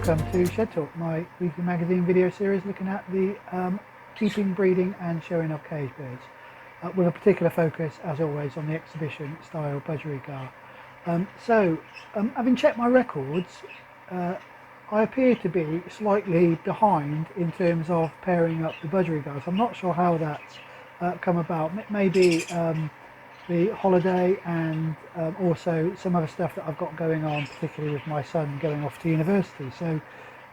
Welcome to Shed Talk, my weekly magazine video series looking at the keeping, breeding and showing of cage birds, with a particular focus, as always, on the exhibition style budgerigar. Having checked my records, I appear to be slightly behind in terms of pairing up the budgerigars. I'm not sure how that's come about. Maybe the holiday and also some other stuff that I've got going on, particularly with my son going off to university. So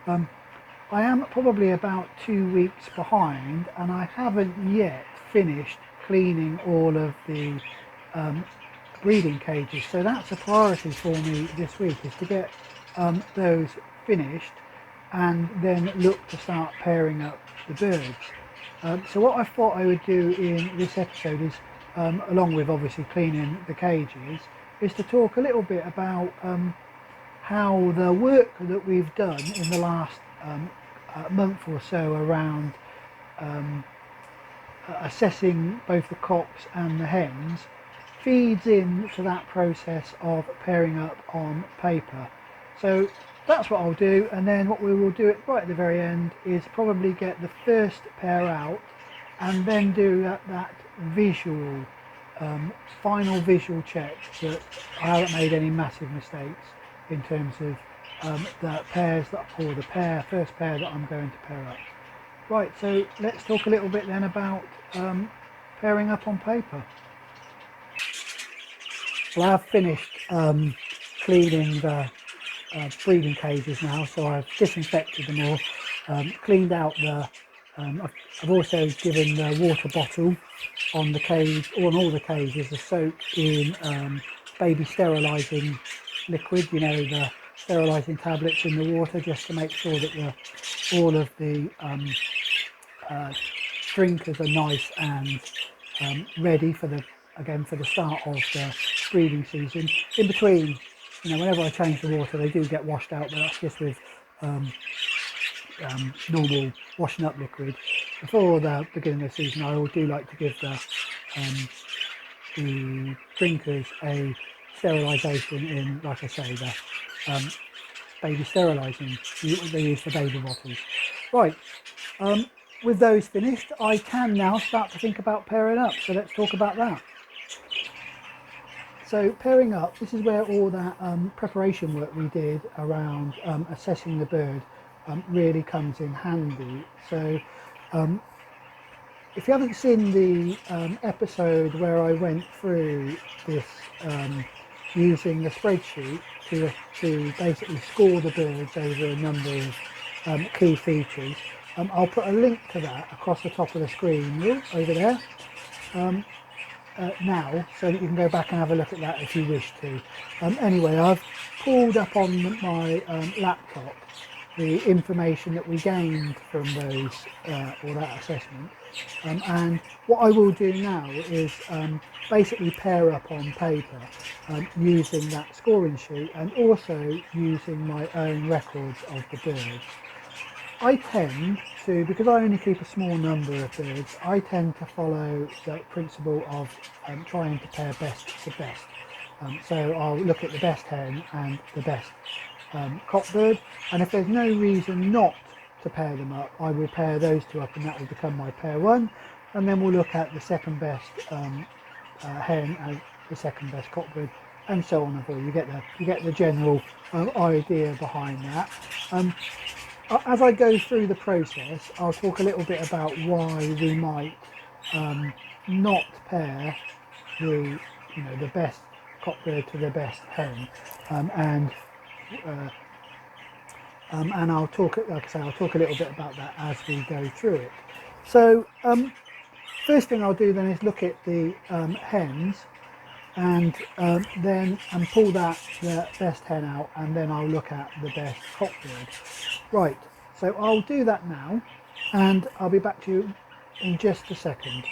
I am probably about 2 weeks behind, and I haven't yet finished cleaning all of the breeding cages. So that's a priority for me this week, is to get those finished and then look to start pairing up the birds. So what I thought I would do in this episode is, along with obviously cleaning the cages, is to talk a little bit about how the work that we've done in the last month or so around assessing both the cocks and the hens feeds into that process of pairing up on paper. So that's what I'll do, and then what we will do right at the very end is probably get the first pair out and then do that visual final visual check that I haven't made any massive mistakes in terms of the pairs or the first pair that I'm going to pair up. Right, so let's talk a little bit then about pairing up on paper. Well, I've finished cleaning the breeding cages now, so I've disinfected them all, cleaned out the I've also given the water bottle on the cage, or on all the cages, a soak in baby sterilising liquid, you know, the sterilising tablets in the water, just to make sure that all of the drinkers are nice and ready for the start of the breeding season. In between, you know, whenever I change the water, they do get washed out, but that's just with normal washing up liquid. Before the beginning of the season, I do like to give the drinkers a sterilisation in, like I say, the baby sterilising they use for baby bottles. Right, with those finished, I can now start to think about pairing up, so let's talk about that. So pairing up, this is where all that preparation work we did around assessing the bird really comes in handy. So if you haven't seen the episode where I went through this using the spreadsheet to basically score the birds over a number of key features, I'll put a link to that across the top of the screen over there now, so that you can go back and have a look at that if you wish to. Anyway, I've pulled up on my laptop the information that we gained from those or that assessment, and what I will do now is basically pair up on paper using that scoring sheet, and also using my own records of the birds. I tend to, because I only keep a small number of birds, I tend to follow the principle of trying to pair best to best. So I'll look at the best hen and the best cock bird, and if there's no reason not to pair them up, I will pair those two up, and that will become my pair one, and then we'll look at the second best hen and the second best cock bird, and so on and so on. You get the general idea behind that. As I go through the process, I'll talk a little bit about why we might not pair the best cock bird to the best hen, and I'll talk, like I say, I'll talk a little bit about that as we go through it. So first thing I'll do then is look at the hens, and then pull the best hen out, and then I'll look at the best cock bird. Right, so I'll do that now, and I'll be back to you in just a second.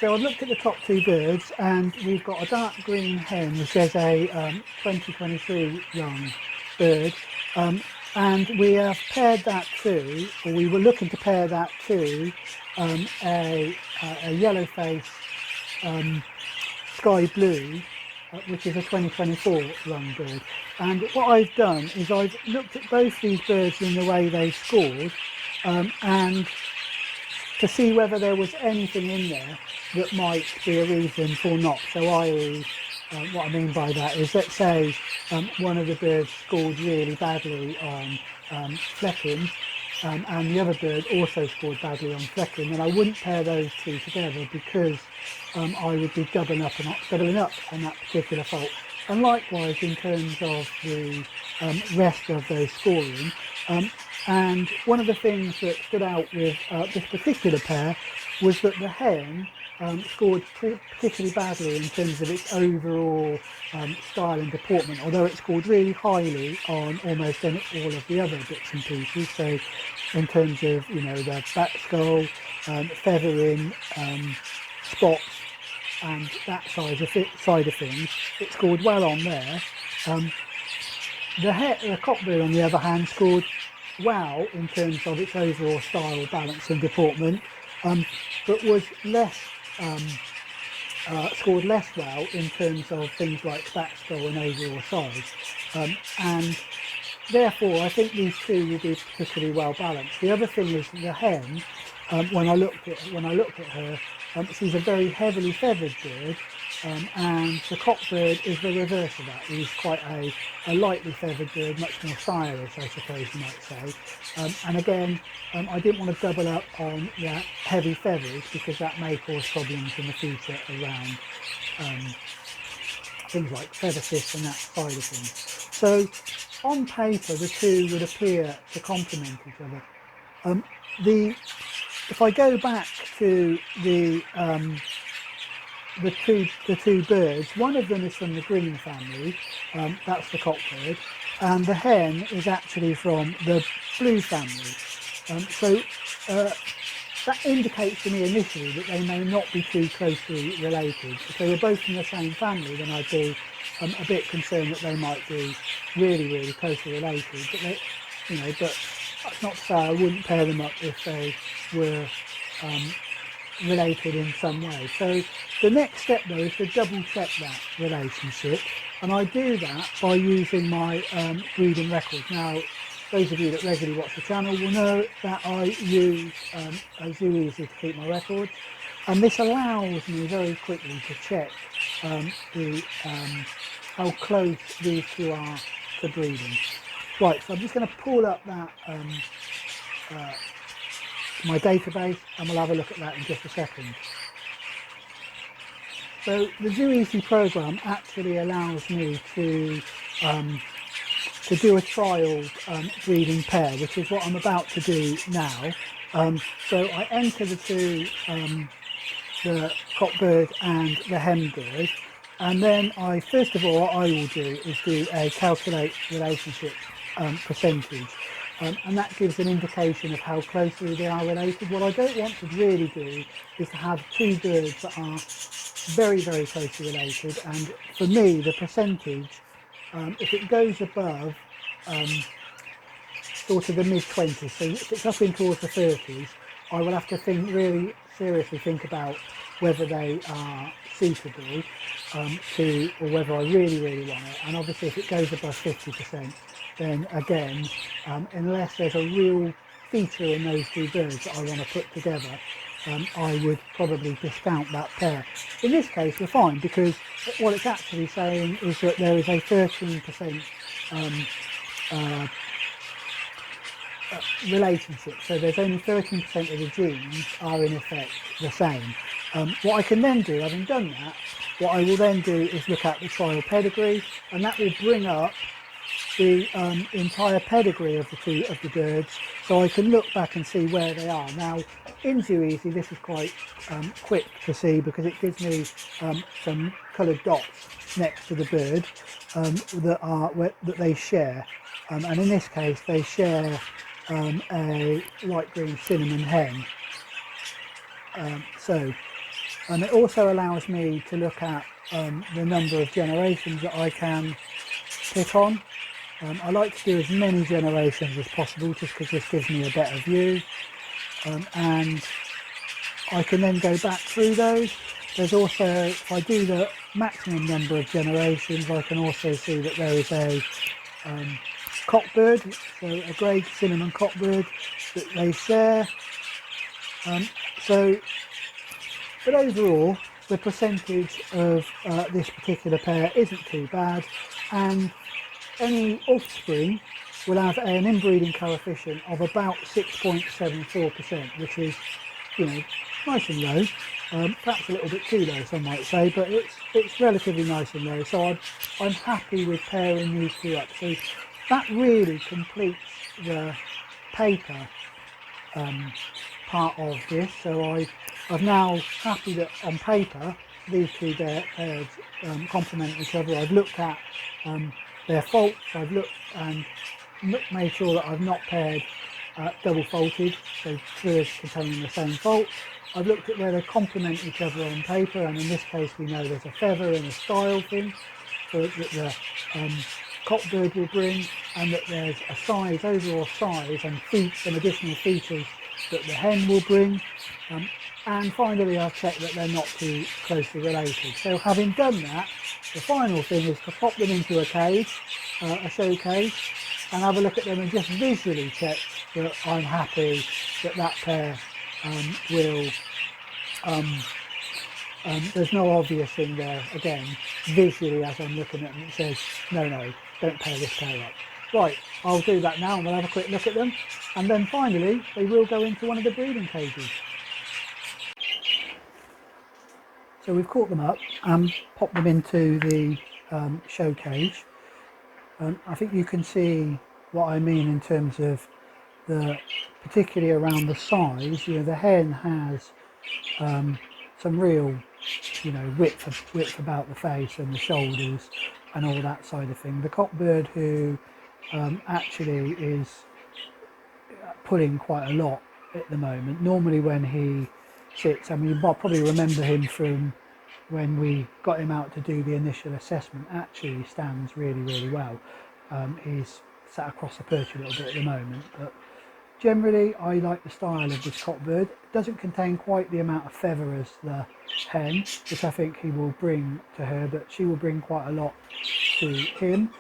So I've looked at the top two birds, and we've got a dark green hen, which is a 2023 young bird, and we have paired that to, or we were looking to pair that to a yellow face sky blue which is a 2024 run bird. And what I've done is I've looked at both these birds in the way they scored, and to see whether there was anything in there that might be a reason for not. So i.e., what I mean by that is, let's say one of the birds scored really badly on flecking, and the other bird also scored badly on flecking, and I wouldn't pair those two together because I would be doubling up on that particular fault. And likewise in terms of the rest of those scoring. And one of the things that stood out with this particular pair was that the hen scored particularly badly in terms of its overall style and deportment, although it scored really highly on almost all of the other bits and pieces. So in terms of, you know, the back skull, feathering, spots, and that side of things, it scored well on there. The cockbird, on the other hand, scored well in terms of its overall style, balance and deportment, but was less scored less well in terms of things like back skull and overall size, and therefore I think these two will be particularly well balanced. The other thing is the hen, when I looked at her, she's a very heavily feathered bird, and the cockbird is the reverse of that. He's quite a lightly feathered bird, much more stylish, I suppose you might say. And again, I didn't want to double up on that heavy feathers because that may cause problems in the future around things like feather cysts and that side of things. So on paper, the two would appear to complement each other. If I go back to the two birds, one of them is from the green family, that's the cockbird, and the hen is actually from the blue family. So that indicates to me initially that they may not be too closely related. If they were both from the same family, then I'd be a bit concerned that they might be really, really closely related. But but that's not to say I wouldn't pair them up if they were related in some way. So the next step though is to double check that relationship, and I do that by using my breeding records. Now, those of you that regularly watch the channel will know that I use a Zooeasy to keep my records, and this allows me very quickly to check how close these two are to breeding. Right, so I'm just going to pull up that my database, and we'll have a look at that in just a second. So the Zooeasy program actually allows me to do a trial breeding pair, which is what I'm about to do now. So I enter the two, the cockbird and the hen bird, and then first of all what I will do is do a calculate relationship percentage. And that gives an indication of how closely they are related. What I don't want to really do is to have two birds that are very, very closely related, and for me the percentage, if it goes above sort of the mid-20s, so if it's up in towards the 30s, I will have to really seriously think about whether they are suitable or whether I really, really want it. And obviously if it goes above 50%, then again, unless there's a real feature in those two birds that I want to put together, I would probably discount that pair. In this case we're fine, because what it's actually saying is that there is a 13% relationship, so there's only 13% of the genes are in effect the same. What I can then do, having done that, what I will then do is look at the trial pedigree, and that will bring up the entire pedigree of the birds, so I can look back and see where they are. Now in Zooeasy this is quite quick to see, because it gives me some coloured dots next to the bird that they share, and in this case they share a light green cinnamon hen. And it also allows me to look at the number of generations that I can pick on. I like to do as many generations as possible, just because this gives me a better view, and I can then go back through those there's also, if I do the maximum number of generations, I can also see that there is a cockbird, so a grey cinnamon cockbird that they share. But overall, the percentage of this particular pair isn't too bad, and any offspring will have an inbreeding coefficient of about 6.74%, which is, you know, nice and low. Perhaps a little bit too low, some might say, but it's relatively nice and low. So I'm happy with pairing these two up. So that really completes the paper part of this. So I'm now happy that on paper these two pairs complement each other. I've looked at their faults. I've looked and made sure that I've not paired double faulted, so two containing the same fault. I've looked at where they complement each other on paper, and in this case we know there's a feather and a style thing that the cockbird will bring, and that there's a size, overall size, and some additional features that the hen will bring. And finally I've checked that they're not too closely related. So having done that, the final thing is to pop them into a cage, a show cage, and have a look at them and just visually check that I'm happy that that pair will, there's no obvious thing there. Again, visually as I'm looking at them, it says, no, don't pair this pair up. Right, I'll do that now and we'll have a quick look at them. And then finally, they will go into one of the breeding cages. So we've caught them up and popped them into the show cage. I think you can see what I mean in terms of particularly around the size. You know, the hen has some real, you know, width about the face and the shoulders and all that side of thing. The cockbird, who actually is pulling quite a lot at the moment. Normally when he sits, I mean, you probably remember him from when we got him out to do the initial assessment. Actually, he stands really well. He's sat across the perch a little bit at the moment, but generally I like the style of this cockbird. It doesn't contain quite the amount of feather as the hen, which I think he will bring to her, but she will bring quite a lot to him.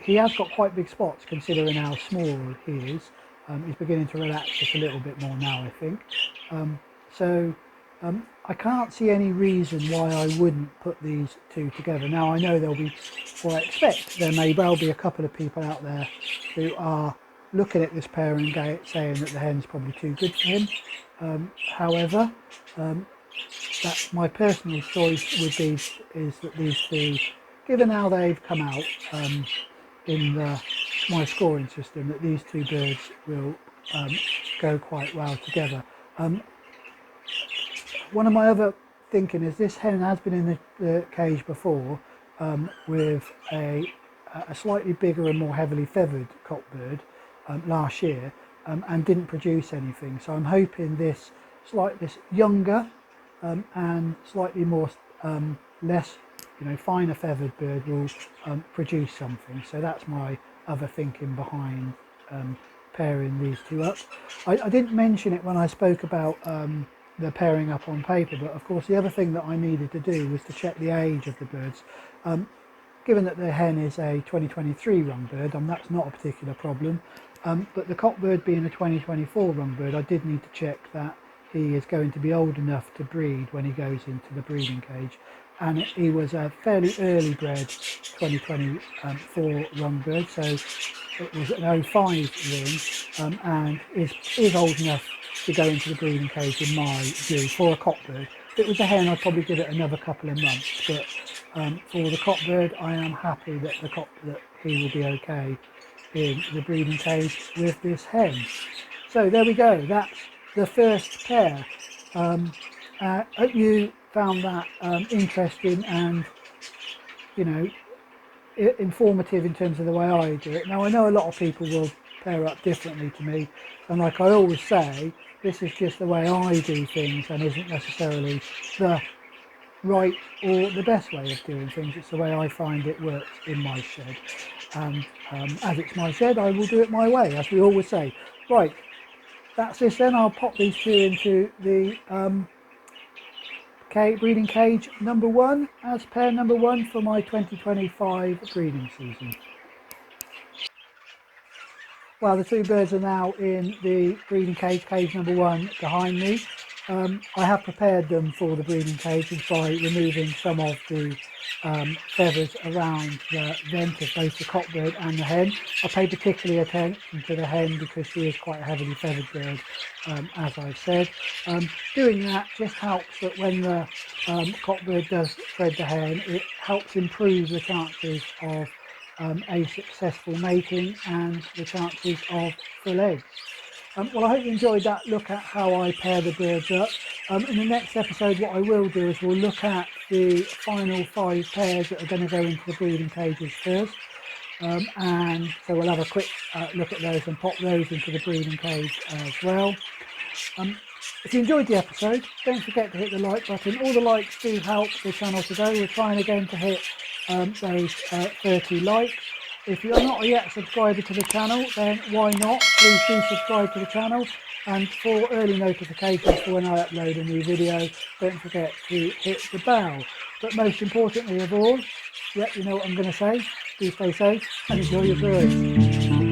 He has got quite big spots considering how small he is. He's beginning to relax just a little bit more now, I think. I can't see any reason why I wouldn't put these two together. Now I know there'll be, or I expect there may well be a couple of people out there who are looking at this pair and saying that the hen's probably too good for him. However, that's my personal choice with these, is that these two, given how they've come out in my scoring system, that these two birds will go quite well together. One of my other thinking is this hen has been in the cage before with a slightly bigger and more heavily feathered cockbird last year and didn't produce anything. So I'm hoping this younger and slightly more less, you know, finer feathered bird will produce something. So that's my other thinking behind pairing these two up. I didn't mention it when I spoke about the pairing up on paper, but of course the other thing that I needed to do was to check the age of the birds. Given that the hen is a 2023 rung bird, that's not a particular problem, but the cockbird being a 2024 rung bird, I did need to check that he is going to be old enough to breed when he goes into the breeding cage. And he was a fairly early bred 2024 rung bird, so it was an 05 ring, and is old enough to go into the breeding cage in my view for a cockbird. If it was a hen, I'd probably give it another couple of months, but for the cockbird, I am happy that he will be okay in the breeding cage with this hen. So there we go, that's the first pair. Hope you found that interesting and, you know, informative in terms of the way I do it. Now I know a lot of people will pair up differently to me, and like I always say, this is just the way I do things and isn't necessarily the right or the best way of doing things. It's the way I find it works in my shed, and as it's my shed, I will do it my way, as we always say. Right, that's this then. I'll pop these two into the breeding cage number 1 as pair number 1 for my 2025 breeding season. Well, the 2 birds are now in the breeding cage, cage number 1 behind me. I have prepared them for the breeding cages by removing some of the feathers around the vent of both the cockbird and the hen. I pay particularly attention to the hen because she is quite a heavily feathered bird, as I've said. Doing that just helps that when the cockbird does thread the hen, it helps improve the chances of a successful mating and the chances of full eggs. Well, I hope you enjoyed that look at how I pair the birds up. In the next episode, what I will do is we'll look at the final 5 pairs that are going to go into the breeding cages first. And so we'll have a quick look at those and pop those into the breeding cage as well. If you enjoyed the episode, don't forget to hit the like button. All the likes do help the channel today. We're trying again to hit those 30 likes. If you're not yet a subscriber to the channel, then why not? Please do subscribe to the channel, and for early notifications for when I upload a new video, don't forget to hit the bell. But most importantly of all, you know what I'm going to say, do stay safe and enjoy your birds.